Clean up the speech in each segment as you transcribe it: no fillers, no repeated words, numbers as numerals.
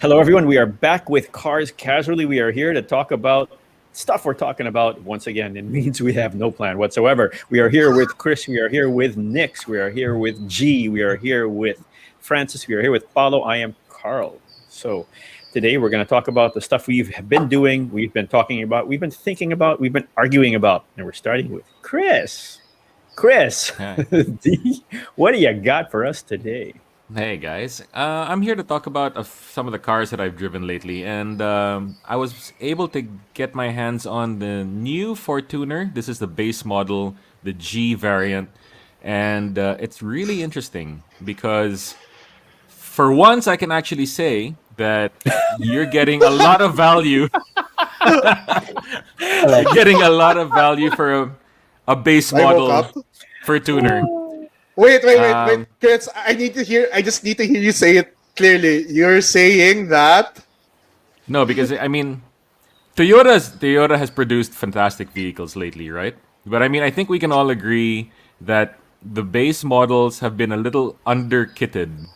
Hello, everyone. We are back with Cars Casually. We are here to talk about stuff we're talking about. Once again, it means we have no plan whatsoever. We are here with Chris. We are here with Nix. We are here with G. We are here with Francis. We are here with Paulo. I am Carl. So today we're going to talk about the stuff we've been doing, we've been talking about, we've been thinking about, we've been arguing about. And we're starting with Chris. Chris, Hi. what do you got for us today? Hey guys, I'm here to talk about some of the cars that I've driven lately, and I was able to get my hands on the new Fortuner. This is the base model, the G variant, and it's really interesting because for once I can actually say that you're getting a lot of value. I like You're it. getting a lot of value for a base I woke model up. Fortuner. Wait. Um, Chris, I just need to hear you say it clearly. You're saying that. no, because I mean, Toyota has produced fantastic vehicles lately, right? But I mean, I think we can all agree that the base models have been a little underkitted,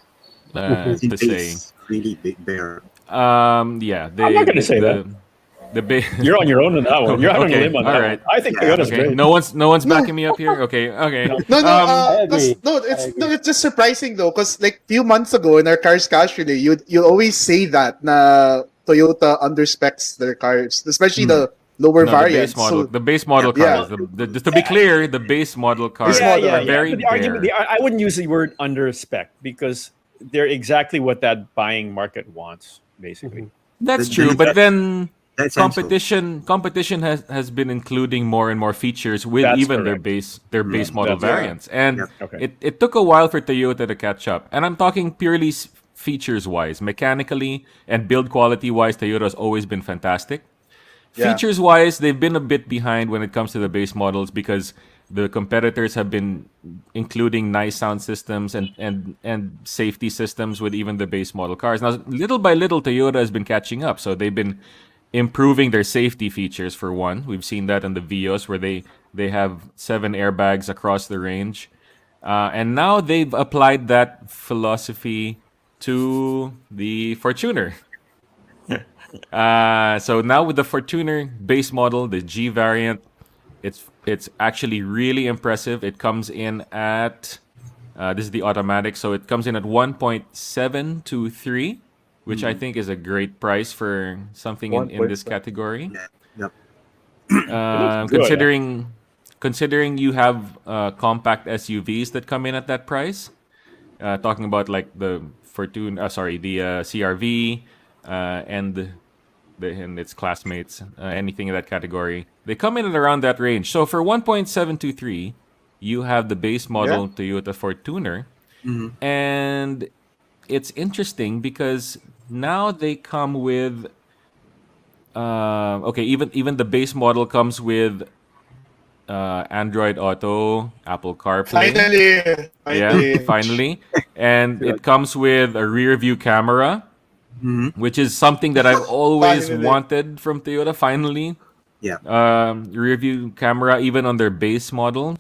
As in to say. base, really big bear. Yeah, I'm not they going to say that. the base. You're on your own on that one. You're out on a Okay, limb on all that right, one. I think Yeah, Toyota's okay. great. No one's No, backing me up here. Okay, okay. No. no, I cause agree. no, I agree. it's just surprising though, cause like few months ago in our cars casually, you always say that na Toyota underspecs their cars, especially Hmm. the lower No, variants. So the base model Yeah. yeah, cars. Just to be clear, the base model this cars Yeah, model, yeah, are yeah. very But the argument, bare. I wouldn't use the word under spec because they're exactly what that buying market wants, basically. Mhm. That's But true, then but That's then the essential. competition has been including more and more features with that's even correct. their Hmm. base model That's Yeah, variants, and Yep. okay. it took a while for Toyota to catch up. And I'm talking purely features wise, mechanically and build quality wise. Toyota has always been fantastic. yeah. Features wise, they've been a bit behind when it comes to the base models because the competitors have been including nice sound systems and safety systems with even the base model cars. Now, little by little, Toyota has been catching up. So they've been improving their safety features for one. We've seen that in the Vios where they have 7 airbags across the range. And now they've applied that philosophy to the Fortuner. So now with the Fortuner base model, the G variant, it's actually really impressive. It comes in at this is the automatic, so it comes in at 1.723, which I Hmm. think is a great price for something One in point this category. Yeah. Yep. It looks good. Considering you have compact SUVs that come in at that price, talking about like the the CRV, and its classmates, anything in that category. They come in at around that range. So for 1.723, you have the base Yeah. model Toyota Fortuner, Hmm. and it's interesting because now they come with okay, even the base model comes with Android Auto, Apple CarPlay. Yeah, Finally. finally, and it comes with a rear view camera, Hmm. which is something that I've always Finally. wanted from Toyota. Finally, Yeah. rear view camera even on their base model,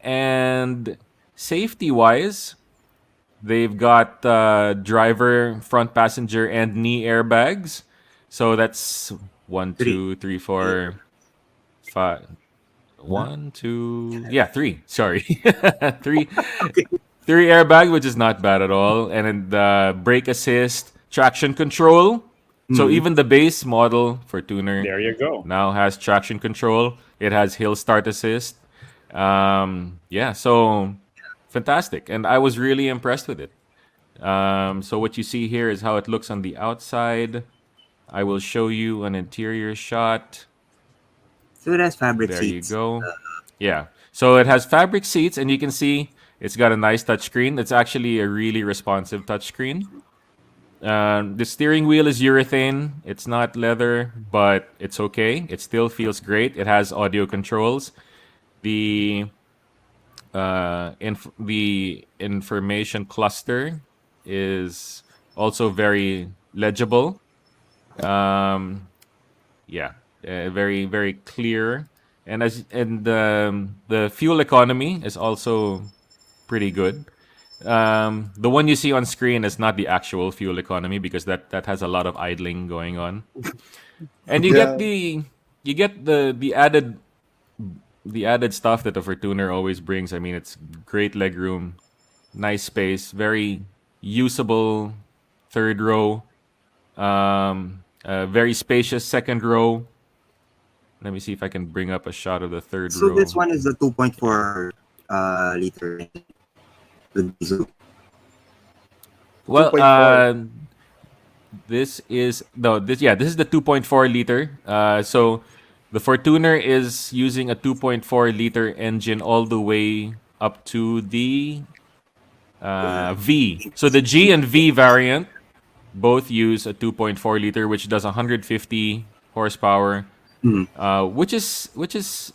and safety wise, they've got driver, front passenger, and knee airbags. So that's one, Three. two, three, Yeah. four, five. Huh? One, two, yeah, three. Sorry, three, Okay. three airbag, which is not bad at all, and then the brake assist, traction control. So Hmm. even the base model for tuner There you go. now has traction control. It has hill start assist. Yeah, so fantastic, and I was really impressed with it. So what you see here is how it looks on the outside. I will show you an interior shot. So it has fabric There you seats. go. Yeah. So it has fabric seats, and you can see it's got a nice touchscreen. It's actually a really responsive touchscreen. The steering wheel is urethane. It's not leather, but it's okay. It still feels great. It has audio controls. The the information cluster is also very legible. Um, yeah, very very clear, and the fuel economy is also pretty good. The one you see on screen is not the actual fuel economy because that has a lot of idling going on, and you get Yeah. the added stuff that the Fortuner always brings. I mean, it's great leg room, nice space, very usable third row, very spacious second row. Let me see if I can bring up a shot of the third So row. this one is the 2.4 liter. The diesel. Well, 2.4. this is the 2.4 liter. So the Fortuner is using a 2.4 liter engine all the way up to the V. So the G and V variant both use a 2.4 liter, which does 150 horsepower, which is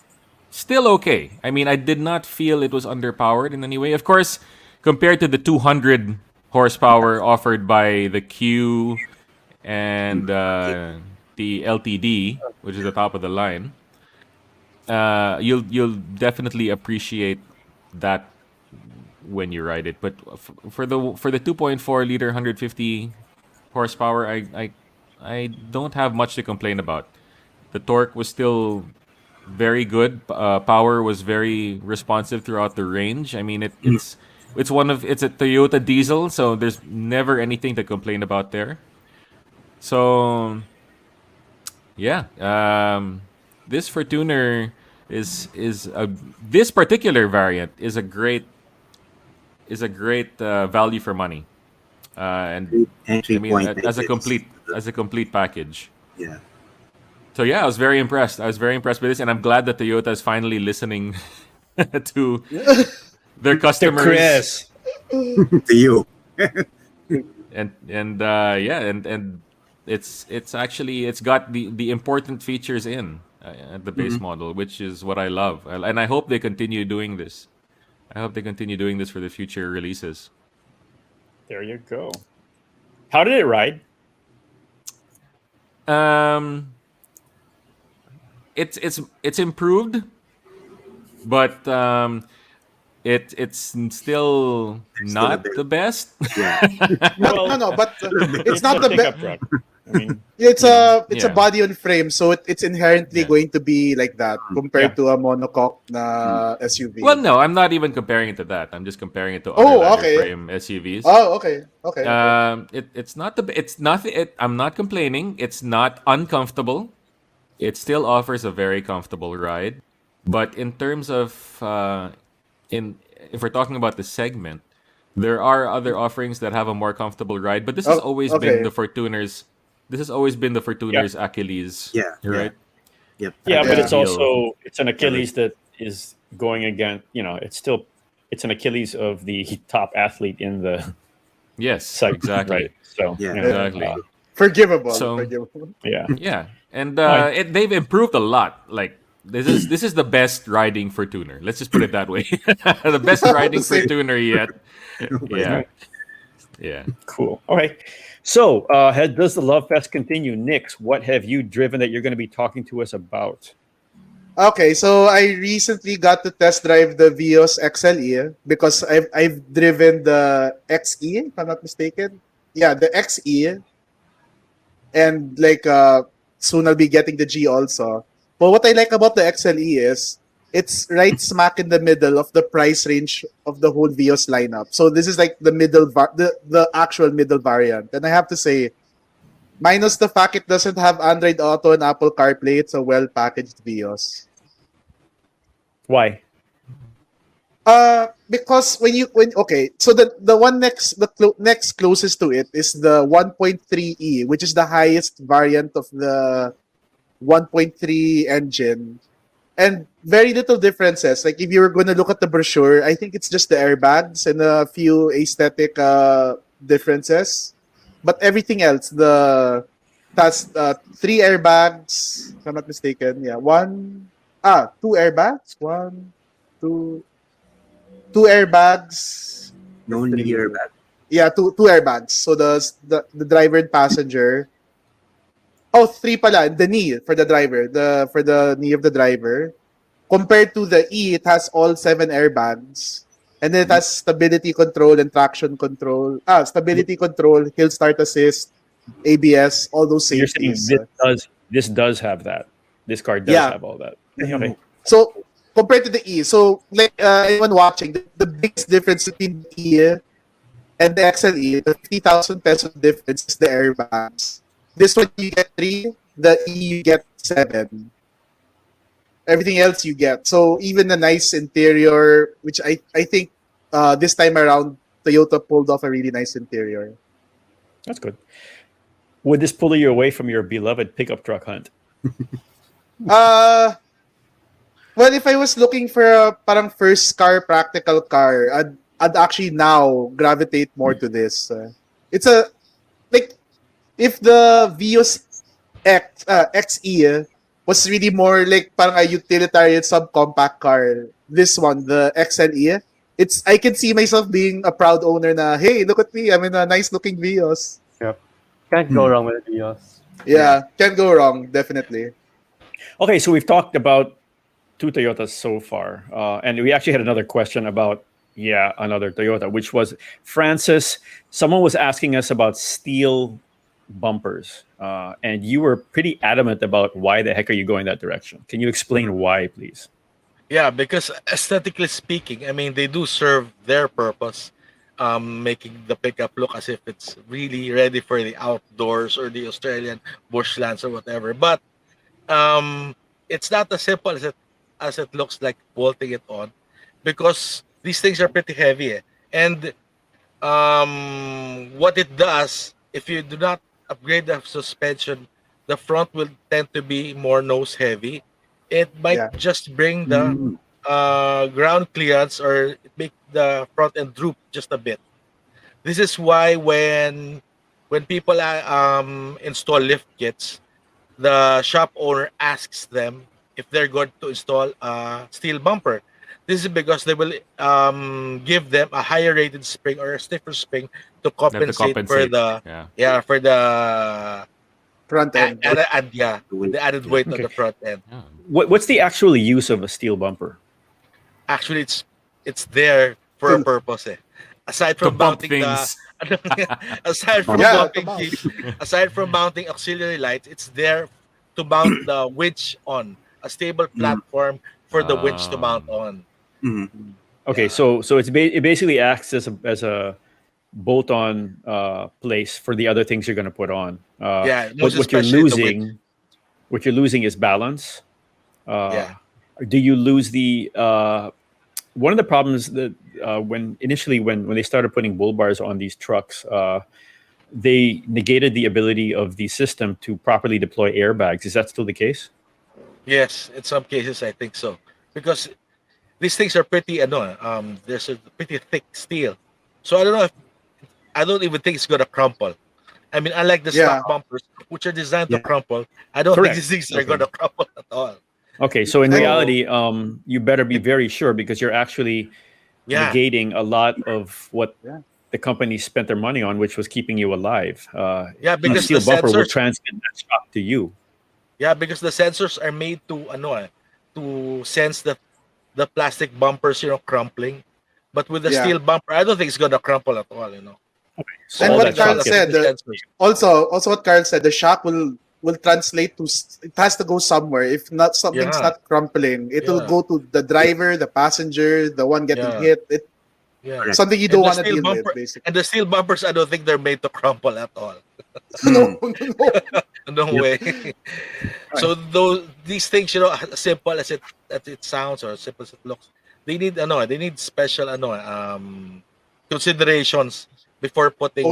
still okay. I mean, I did not feel it was underpowered in any way. Of course, compared to the 200 horsepower offered by the Q and the LTD, which is the top of the line, you'll definitely appreciate that when you ride it. But for the 2.4 liter 150 horsepower, I don't have much to complain about. The torque was still very good. Power was very responsive throughout the range. I mean, it's a Toyota diesel, so there's never anything to complain about there. So yeah, this Fortuner this particular variant is a great value for money, and Entry I mean point. like as a this. complete package. Yeah. So yeah, I was very impressed. I was very impressed with this, and I'm glad that Toyota is finally listening to their To customers. Chris. To you. And it's actually it's got the important features in at the base model, which is what I love, and I hope they continue doing this. I hope they continue doing this for the future releases. There you go. How did it ride? It's improved, but it's still not bit- the best. Yeah. No, but it's not a the pickup best. truck. I mean, It's a Yeah. body on frame, so it's inherently Yeah. going to be like that compared Yeah. to a monocoque na SUV. Well, no, I'm not even comparing it to that. I'm just comparing it to other Oh, ladder okay. frame SUVs. Oh, okay. It's not I'm not complaining. It's not uncomfortable. It still offers a very comfortable ride, but in terms of if we're talking about the segment, there are other offerings that have a more comfortable ride. But this has Oh, always okay. been the Fortuner's. This has always been the Fortuner's Achilles. Yeah. Right. Yep. yeah, but Yeah. it's an Achilles that is going against. It's an Achilles of the top athlete in the Yes. site, Exactly. right? So Yeah. Exactly. Forgivable. So- forgivable. yeah. Yeah, and Right. they've improved a lot. Like this is the best riding Fortuner. Let's just put it that way. The best riding Same. Fortuner yet. Yeah, yeah. Cool. All right. So, does the Love Fest continue? Nix, what have you driven that you're going to be talking to us about? Okay, so I recently got to test drive the Vios XLE because I've driven the XE, if I'm not mistaken. Yeah, the XE, and soon I'll be getting the G also. But what I like about the XLE is it's right smack in the middle of the price range of the whole Vios lineup. So this is like the the actual middle variant, and I have to say, minus the fact it doesn't have Android Auto and Apple CarPlay, it's a well packaged Vios. Why? Because so the one next closest to it is the 1.3e, which is the highest variant of the 1.3 engine, and very little differences. Like if you were going to look at the brochure, I think it's just the airbags and a few aesthetic differences, but everything else has 3 airbags. If I'm not mistaken, yeah, 2 airbags, 2 airbags. No knee airbag. Yeah, two airbags. So the driver and passenger. Oh, 3 pala. The knee for the driver. For the knee of the driver. Compared to the E, it has all 7 airbags. And then it has stability control and traction control. Stability control, hill start assist, ABS, all those You're saying safeties. this does have that. This car does Yeah. have all that. Okay. So compared to the E, so like anyone watching, the biggest difference between the E and the XLE, the 50,000 peso difference is the airbags. This one you get 3, the E you get 7. Everything else you get. So even a nice interior, which I think this time around Toyota pulled off a really nice interior. That's good. Would this pull you away from your beloved pickup truck hunt? Well, if I was looking for a parang first car, practical car, I'd actually now gravitate more to this. It's a like if the Vios XE was really more like parang a utilitarian subcompact car. This one, the XLE, I can see myself being a proud owner na, hey, look at me, I'm in a nice looking Vios. Yep. Can't go wrong with the Vios. Yeah, can't go wrong, definitely. Okay, so we've talked about 2 Toyotas so far, and we actually had another question about another Toyota, which was Francis. Someone was asking us about steel bumpers, and you were pretty adamant about why the heck are you going that direction. Can you explain why, please? Yeah, because aesthetically speaking, I mean, they do serve their purpose, making the pickup look as if it's really ready for the outdoors or the Australian bushlands or whatever. But it's not as simple as it looks like bolting it on, because these things are pretty heavy. And what it does, if you do not upgrade the suspension, the front will tend to be more nose heavy. It might just bring the ground clearance or make the front end droop just a bit. This is why when people install lift kits, the shop owner asks them if they're going to install a steel bumper. This is because they will give them a higher rated spring or a stiffer spring to compensate for the for the front end. The added weight on the front end. Yeah. What's the actual use of a steel bumper? Actually, it's there for a purpose. Aside from mounting aside from mounting auxiliary lights, it's there to mount the winch on a stable platform for the winch to mount on. Okay, so it basically acts as a bolt-on place for the other things you're going to put on. What you're losing is balance. Do you lose the one of the problems that when they started putting bull bars on these trucks, they negated the ability of the system to properly deploy airbags. Is that still the case? Yes, in some cases I think so, because these things are pretty there's a pretty thick steel, so I don't even think it's gonna crumple. I mean, unlike the stock bumpers, which are designed to crumple, I don't think these things are gonna crumple at all. Okay, so in reality, you better be very sure, because you're actually negating a lot of what the company spent their money on, which was keeping you alive. Because the steel bumper will transmit that shock to you. Yeah, because the sensors are made to sense the plastic bumpers, crumpling. But with the steel bumper, I don't think it's gonna crumple at all, Okay. So and what Carl said, also what Carl said, the shock will translate to, it has to go somewhere. If not, something's not crumpling, it will go to the driver, the passenger, the one getting hit. Something you don't want to deal with, basically. And the steel bumpers, I don't think they're made to crumple at all. No. No way. So these things, as simple as it sounds or as simple as it looks, they need special considerations before putting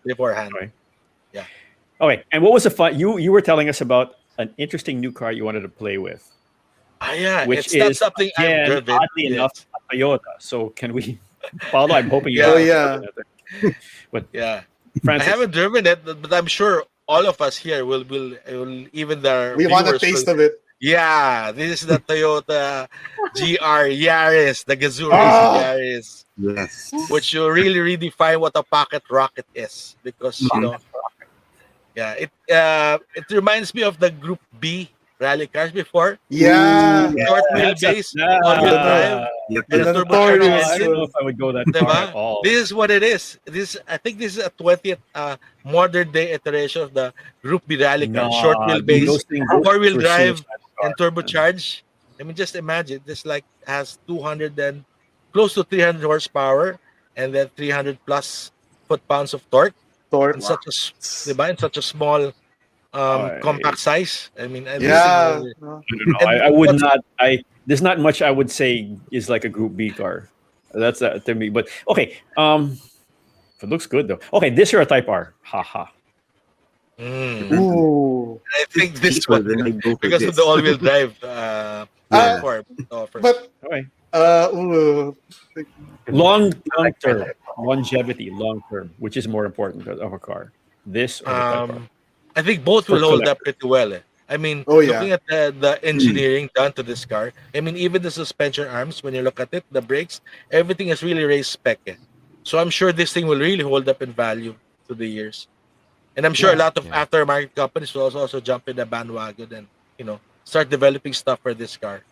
beforehand. Okay. Yeah. Okay. And what was the fun? You were telling us about an interesting new car you wanted to play with. Which it's not something I've driven. Oddly enough, a Toyota. So can we follow? I'm hoping you But Francis, I haven't driven it, but I'm sure all of us here will even we want a taste of it. Yeah, this is the Toyota GR Yaris, the Gazoo Racing Yaris. Yes. Which will really redefine what a pocket rocket is, because it reminds me of the Group B rally cars before. Yeah. Short wheelbase, That's all-wheel the- drive, Yep, and a yep. the turbocharged notorious I don't know engine. if I would go that far Diba? at all. This is what it is. I think this is a 20th modern day iteration of the Group B rally car. Short Nah, dude, wheelbase, those things, four-wheel were drive, suicide and cars, man. turbocharged. I mean, just imagine this like has 200 and close to 300 horsepower and then 300 plus foot-pounds of torque Torque. in such a diba? In such a small I compact size. I mean, this thing Yeah. really, No. don't know. and I would what's not. There's not much I would say is like a Group B car. That's to me. But okay, it looks good though. Okay, this year a Type R. Haha. Ooh. I think this People, one then I go for because of this. the all-wheel drive Yeah. platform offers. But Okay. ooh. Long term longevity, long term, which is more important of a car. This or the Type R. I think both For will hold up collectors. pretty well. I mean, Oh, yeah. looking at the engineering done to this car, I mean, even the suspension arms, when you look at it, the brakes, everything is really raised spec. So I'm sure this thing will really hold up in value through the years. And I'm sure a lot of aftermarket companies will also jump in the bandwagon and, start developing stuff for this car.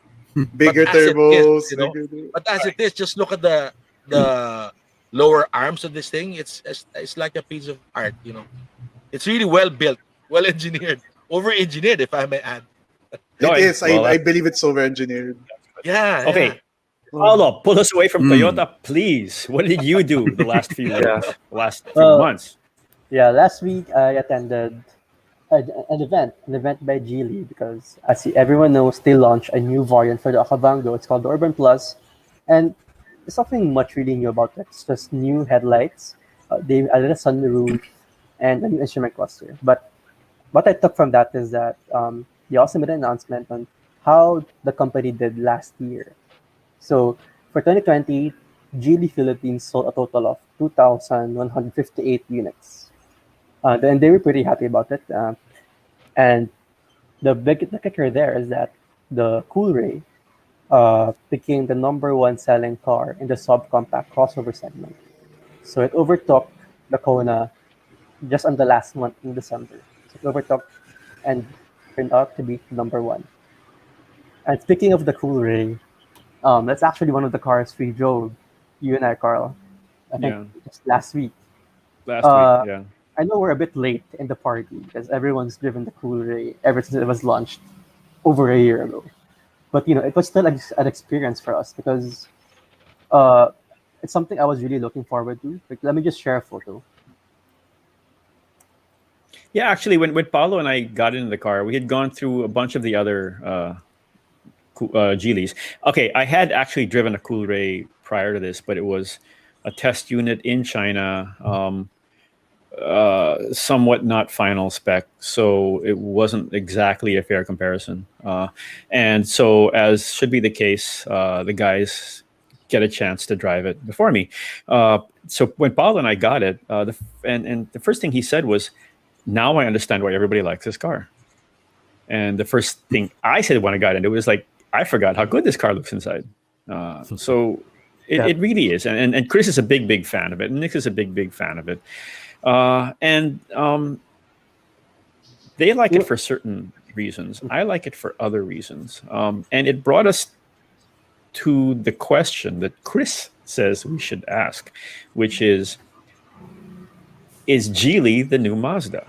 Bigger But as it turbos. is, But as it is, just look at the lower arms of this thing. It's like a piece of art. It's really well built, well engineered, over engineered, if I may add. No, It is. well, I believe it's over engineered. Yeah. Okay, Paulo, pull us away from Toyota, please. What did you do the last few weeks, last few months? Yeah, last week I attended an event by Geely because as everyone knows, they launched a new variant for the Okavango. It's called the Urban Plus, and there's nothing much really new about it. It's just new headlights, they added a sunroof, and a new instrument cluster. But what I took from that is that they also made an announcement on how the company did last year. So for 2020, Geely Philippines sold a total of 2,158 units. And they were pretty happy about it. And the kicker there is that the Coolray became the number one selling car in the subcompact crossover segment. So it overtook the Kona just on the last month in December. So it overtook and turned out to be number one. And speaking of the Coolray, that's actually one of the cars we drove, you and I, Carl. I think Yeah. just last week. Last Uh, week, yeah. I know we're a bit late in the party because everyone's driven the Coolray ever since it was launched over a year ago. But it was still an experience for us because uh, it's something I was really looking forward to. Like, let me just share a photo. Yeah, actually, when Paulo and I got into the car, we had gone through a bunch of the other Geelys. Okay, I had actually driven a Coolray prior to this, but it was a test unit in China, somewhat not final spec, so it wasn't exactly a fair comparison. And so, as should be the case, the guys get a chance to drive it before me. So when Paulo and I got it, and the first thing he said was, "Now I understand why everybody likes this car." And the first thing I said when I got into it was like, I forgot how good this car looks inside. So it really is. And Chris is a big fan of it. And Nick is a big fan of it. And they like it for certain reasons. I like it for other reasons. And it brought us to the question that Chris says we should ask, which is Geely the new Mazda?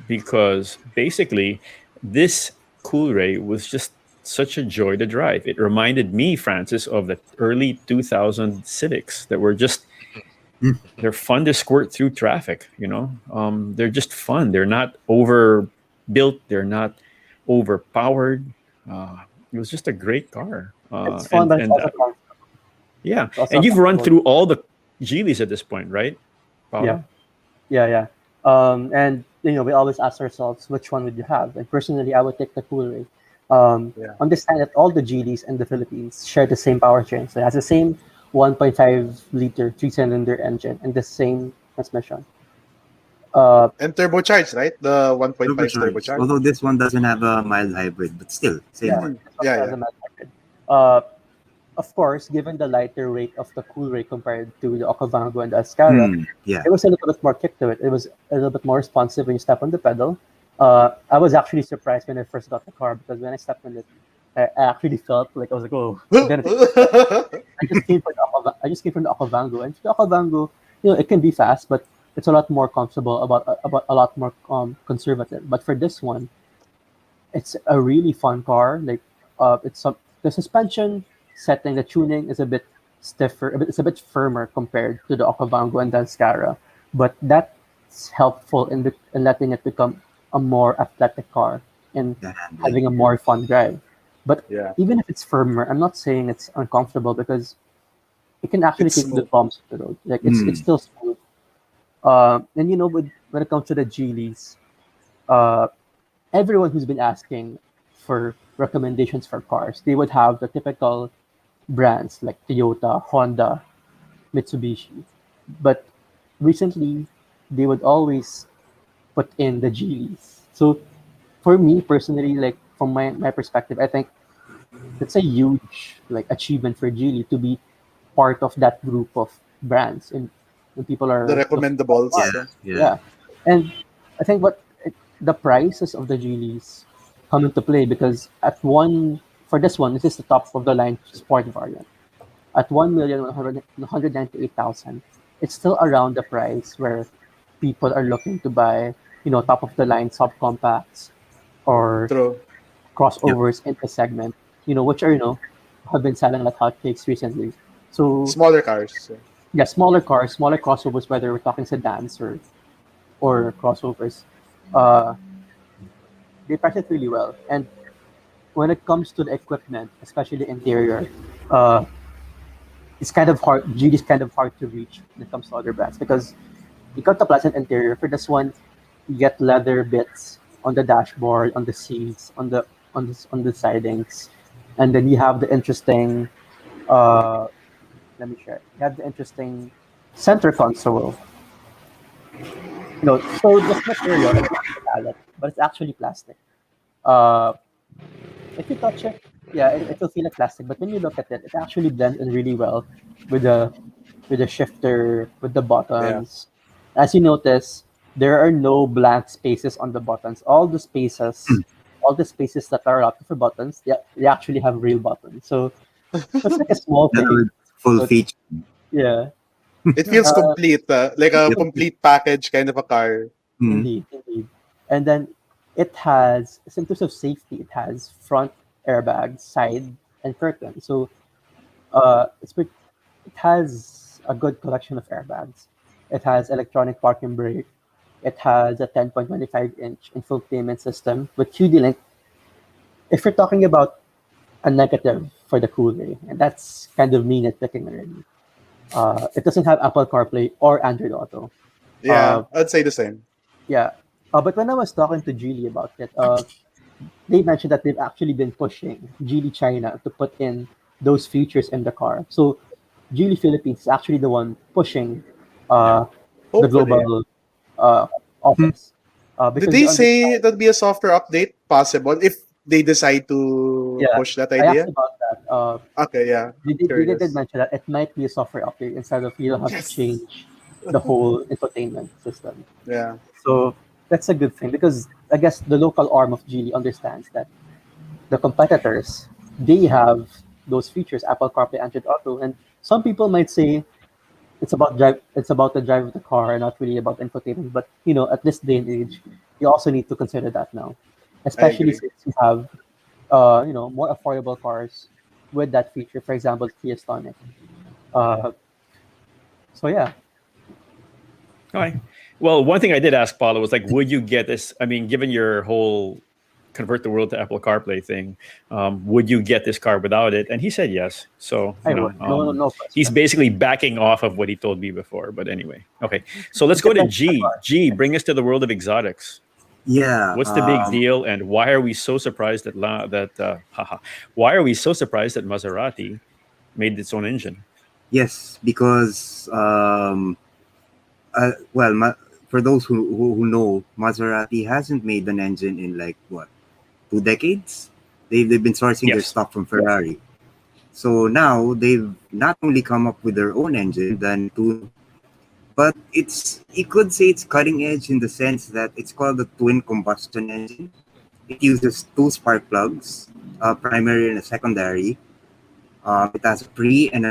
Because basically, this Coolray was just such a joy to drive. It reminded me, Francis, of the early 2000 Civics that were just, they're fun to squirt through traffic, They're just fun. They're not overbuilt. They're not overpowered. It was just a great car. It's fun, but it's also fun. Yeah. It's also And you've run fun. through all the Geelys at this point, right, Paolo? Yeah. And we always ask ourselves, which one would you have? And personally, I would take the Coolray. Understand that all the GDs in the Philippines share the same powertrain. So it has the same 1.5 liter 3-cylinder engine and the same transmission. And turbocharged, right? The 1.5 turbocharged. Although this one doesn't have a mild hybrid, but still, same one. As a matter of fact. Of course, given the lighter weight of the Coolray compared to the Okavango and the Ascara, Yeah. it was a little bit more kick to it. It was a little bit more responsive when you step on the pedal. I was actually surprised when I first got the car because when I stepped in it, I actually felt like I was like, oh, I didn't I just came from I just came from the Okavango, and the Okavango, it can be fast, but it's a lot more comfortable about a lot more conservative. But for this one, it's a really fun car. Like, the suspension setting, the tuning is a bit stiffer. It's a bit firmer compared to the Okavango and the Scara, but that's helpful in letting it become a more athletic car and The handling. having a more fun drive. But Yeah. even if it's firmer, I'm not saying it's uncomfortable because it can actually It's take the smooth. bumps of the road. Like it's still smooth. And when it comes to the Geelys, uh, everyone who's been asking for recommendations for cars, they would have the typical brands like Toyota, Honda, Mitsubishi. But recently, they would always put in the Geelys. So for me personally, like from my perspective, I think that's a huge like achievement for Geely to be part of that group of brands and when people The are looking for a recommendables. Yeah, car. yeah. Yeah, and I think the prices of the Geelys come into play because for this one, this is the top of the line sport variant at 1,198,000. It's still around the price where people are looking to buy, top of the line subcompacts or True. Yep. crossovers in the segment, which are, have been selling like hotcakes recently. So Smaller cars. yeah, smaller cars, smaller crossovers, whether we're talking sedans or crossovers, uh, they price it really well. And when it comes to the equipment, especially the interior, uh, it's kind of hard. Geely is kind of hard to reach when it comes to other brands because you got the pleasant interior. For this one, you get leather bits on the dashboard, on the seats, on the sidings, and then you have the interesting. Uh, let me share. You have the interesting center console. So this material is not metallic, but it's actually plastic. Uh, if you touch it, yeah, it will feel like plastic. But when you look at it, it actually blends in really well with the shifter, with the Yeah. buttons. As you notice, there are no blank spaces on the buttons. All the spaces that are allowed for buttons, they actually have real buttons. So it's like a small In other thing, words, full but feature. yeah, It feels uh, complete, like a Yep. complete package kind of a car. Mm. indeed. And then it has, in terms of safety, it has front airbags, side, and curtain. So it has a good collection of airbags. It has electronic parking brake. It has a 10.25-inch infotainment system with QD-Link. If you're talking about a negative for the Coolray, and that's kind of mean nitpicking already, it doesn't have Apple CarPlay or Android Auto. Yeah, Uh, I'd say the same. yeah, but when I was talking to Geely about it, they mentioned that they've actually been pushing Geely China to put in those features in the car. So Geely Philippines is actually the one pushing uh, the Hopefully. global uh, office Did because they they say understand. that'd be a software update possible if they decide to Yeah, push that I asked idea? about that. Okay, yeah. They did Curious. mention that it might be a software update instead of you don't have to Yes. change the whole infotainment system. Yeah. So that's a good thing because I guess the local arm of Geely understands that the competitors they have those features, Apple CarPlay, Android Auto, and some people might say it's about the drive of the car and not really about infotainment. But at this day and age, you also need to consider that now, I especially agree. since you have more affordable cars with that feature. For example, Kia Stonic. Uh, so yeah, Okay. Well, one thing I did ask Paulo was like, would you get this? I mean, given your whole convert the world to Apple CarPlay thing, would you get this car without it? And he said yes. So, I would. No, no, no he's question. basically backing off of what he told me before. But anyway, okay. So let's It go to depends on the G. car. G, bring us to the world of exotics. Yeah. What's the big deal, and why are we so surprised why are we so surprised that Maserati made its own engine? Yes, because well, for those who know, Maserati hasn't made an engine in like what, 2 decades. They've been sourcing their Yes. stock from Ferrari. So now they've not only come up with their own engine, then but you could say it's cutting edge in the sense that it's called the twin combustion engine. It uses two spark plugs, a primary and a secondary. It has a pre and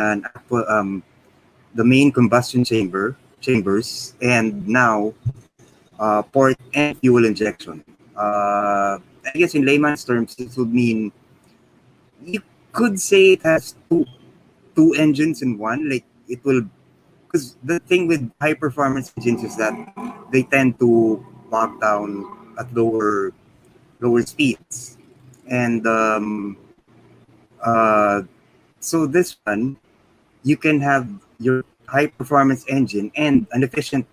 the main combustion chambers, and now port and fuel injection. I guess in layman's terms, this would mean you could say it has two engines in one. Like it will, because the thing with high performance engines is that they tend to bog down at lower speeds, and uh, so this one you can have your high performance engine and an efficient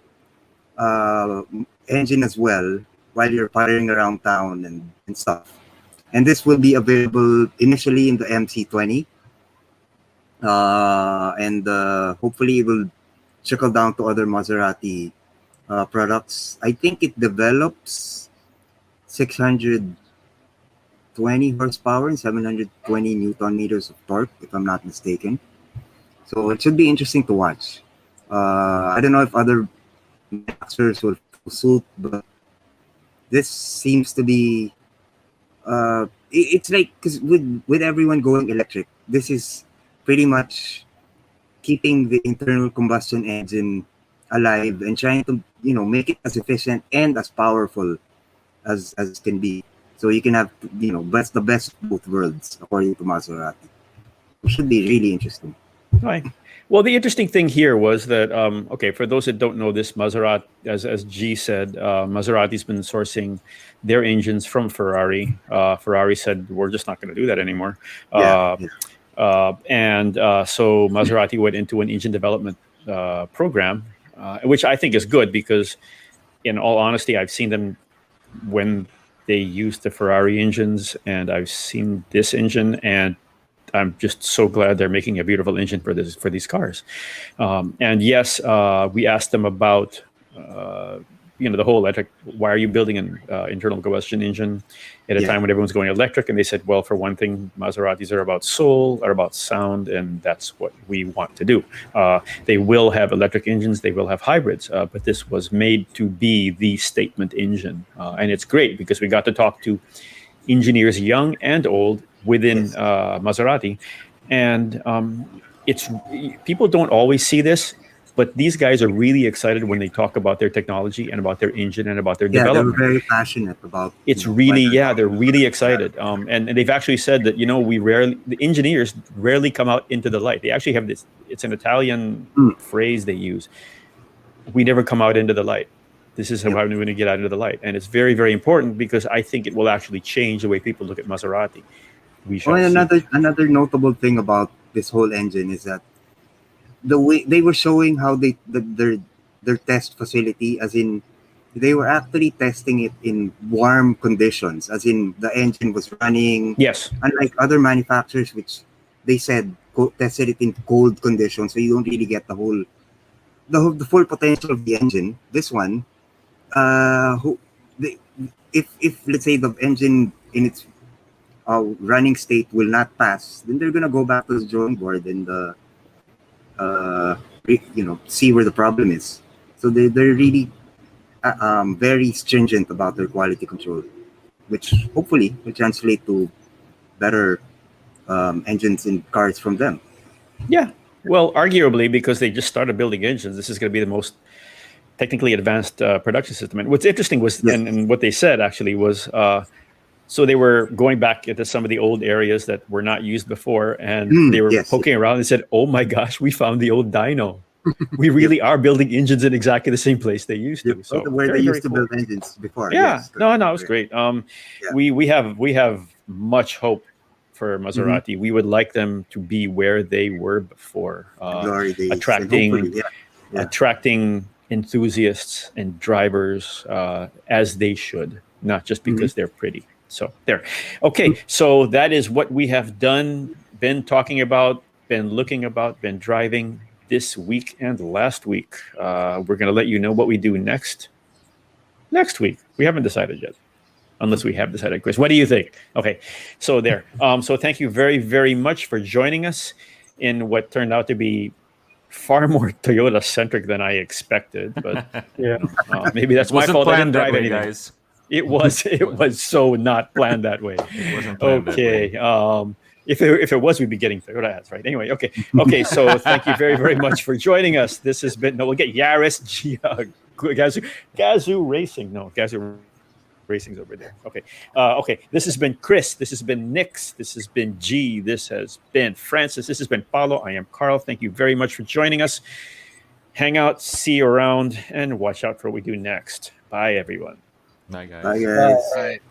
uh, engine as well while you're puttering around town and stuff. And this will be available initially in the MC20, and hopefully it will trickle down to other Maserati products. I think it develops 620 horsepower and 720 Newton meters of torque, if I'm not mistaken. So it should be interesting to watch. I don't know if other manufacturers will suit, but this seems to be. It's like because with everyone going electric, this is pretty much keeping the internal combustion engine alive and trying to make it as efficient and as powerful as can be. So you can have best the best of both worlds according to Maserati. It should be really interesting. Right. Well, the interesting thing here was that, okay, for those that don't know this, Maserati, as G said, Maserati's been sourcing their engines from Ferrari. Ferrari said, we're just not going to do that anymore. Yeah. So Maserati went into an engine development program, which I think is good because, in all honesty, I've seen them when they use the Ferrari engines, and I've seen this engine, and I'm just so glad they're making a beautiful engine for these cars. And yes, we asked them about the whole electric. Why are you building an internal combustion engine at a time when everyone's going electric? And they said, well, for one thing, Maseratis are about soul, are about sound, and that's what we want to do. They will have electric engines, they will have hybrids, but this was made to be the statement engine, and it's great because we got to talk to engineers, young and old, within Maserati, and it's people don't always see this, but these guys are really excited when they talk about their technology and about their engine and about their development. They're very passionate about. It's really they're really excited, and they've actually said that the engineers rarely come out into the light. They actually have this. It's an Italian phrase they use. We never come out into the light. This is how we're going to get out into the light, and it's very, very important because I think it will actually change the way people look at Maserati. Another notable thing about this whole engine is that the way they were showing how their test facility, as in they were actually testing it in warm conditions, as in the engine was running. Yes. Unlike other manufacturers, which they said tested it in cold conditions, so you don't really get the full potential of the engine. This one, if let's say the engine in its running state will not pass, then they're gonna go back to the drawing board and see where the problem is. So they're really very stringent about their quality control, which hopefully will translate to better engines in cars from them. Yeah, well, arguably because they just started building engines, this is going to be the most technically advanced production system. And what's interesting was, and what they said actually was. So they were going back into some of the old areas that were not used before, and they were poking around and said, "Oh my gosh, we found the old dyno. We really are building engines in exactly the same place they used to." So where they used to build engines before. Yeah, no, it was great. We have much hope for Maserati. We would like them to be where they were before, attracting enthusiasts and drivers as they should, not just because they're pretty. So there. Okay, so that is what we have been talking about, been looking about, been driving this week and last week. We're going to let you know what we do next week. We haven't decided yet, unless we have decided. Chris, what do you think? Okay, so there. So thank you very, very much for joining us in what turned out to be far more Toyota centric than I expected. But Yeah. maybe that's It my wasn't fault. I planned didn't that drive way, anything. guys. It was so not planned that way. It wasn't planned that way. Okay. If it was, we'd be getting Toyota ads, right? Anyway, okay. So thank you very, very much for joining us. This has been we'll get Yaris, Gazoo Racing. No, Gazoo Racing's over there. Okay. This has been Chris. This has been Nix. This has been G. This has been Francis. This has been Paulo. I am Carl. Thank you very much for joining us. Hang out, see you around, and watch out for what we do next. Bye, everyone. Bye, guys. Bye, guys. Right.